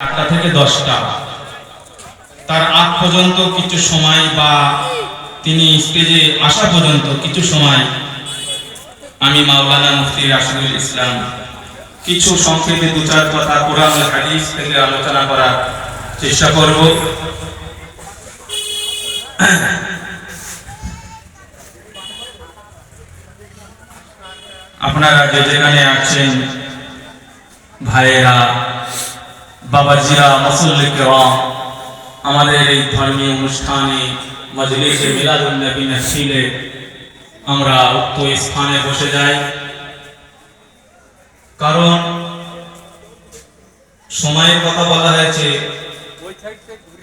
8টা থেকে 10টা তার আগ পর্যন্ত কিছু সময় বা তিনি স্টেজে আসা পর্যন্ত কিছু সময় আমি মাওলানা মুফতি রাশিদুল ইসলাম কিছু সংক্ষেপে দু চার কথা কোরআন ও হাদিস থেকে আলোচনা করার চেষ্টা করব। আপনারা যে যেখানে আছেন ভাইয়েরা, বাবাজিরা, মুসল্লি কিরাম, আমাদের এই ধর্মীয় অনুষ্ঠানে মজলিসে মিলাদুন নবী মাহফিলে আমরা উক্ত স্থানে বসে যাই, কারণ সময়ের কথা বলা হয়েছে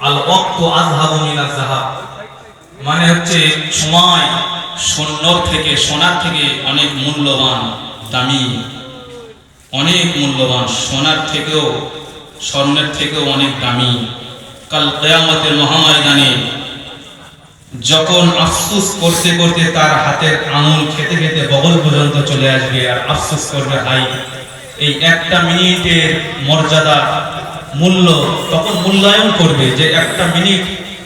আল ওয়াক্তু আযহাবু মিনাজ যাহাব, মানে হচ্ছে সময় সোনার থেকে অনেক মূল্যবান, দামি, অনেক মূল্যবান, সোনার থেকেও স্বর্ণের থেকেও অনেক দামি। কাল কিয়ামতের মহাময়দানে যখন আফসোস করতে করতে তার হাতের আঙুল খেতে খেতে বগল পর্যন্ত চলে আসবে আর আফসোস করবে, হাই এই একটা মিনিটের মর্যাদা মূল্য তখন মূল্যায়ন করবে যে একটা মিনিট,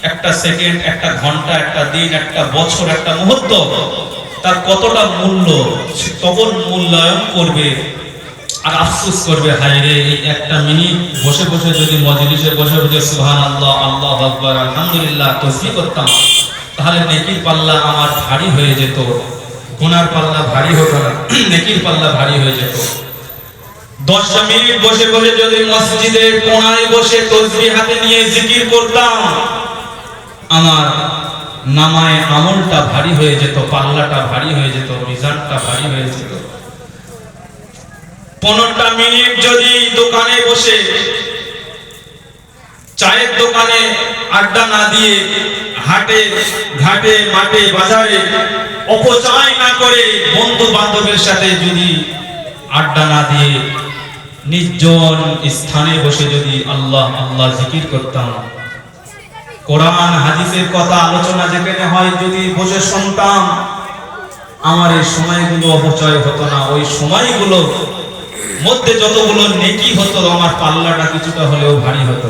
একটা সেকেন্ড, একটা ঘন্টা, একটা দিন, একটা বছর, একটা মুহূর্ত তার কতটা মূল্য তখন মূল্যায়ন করবে আর আফসোস করবে, হায় রে এই একটা মিনিট বসে বসে যদি মজলিসে বসে বসে সুবহানাল্লাহ, আল্লাহু আকবার, আলহামদুলিল্লাহ তাসবিহ করতাম তাহলে নেকির পাল্লা আমার ভারী হয়ে যেত, গুনার পাল্লা ভারী হতো না, নেকির পাল্লা ভারী হয়ে যেত। 10 মিনিট বসে বসে যদি মসজিদের কোণায় বসে তাসবিহ হাতে নিয়ে জিকির করতাম আমার নামায় আমলটা ভারী হয়ে যেত, পাল্লাটা ভারী হয়ে যেত, মিজানটা ভারী হয়ে যেত। 15টা মিনিট যদি দোকানে বসে চায়ের দোকানে আড্ডা না দিয়ে হাটে ঘাটে মাঠে বাজারে অপচয় না করে বন্ধু বান্ধবের সাথে যদি আড্ডা না দিয়ে নির্জন স্থানে বসে যদি আল্লাহ আল্লাহ জিকির করতাম, কোরআন হাদিসের কথা আলোচনা যেখানে হয় যদি বসে শুনতাম, আমার এই সময়গুলো অপচয় হতো না, ওই সময়গুলো মধ্যে যতগুলো নেকি হতো আমার পাল্লাটা কিছুটা হলেও ভারী হতো।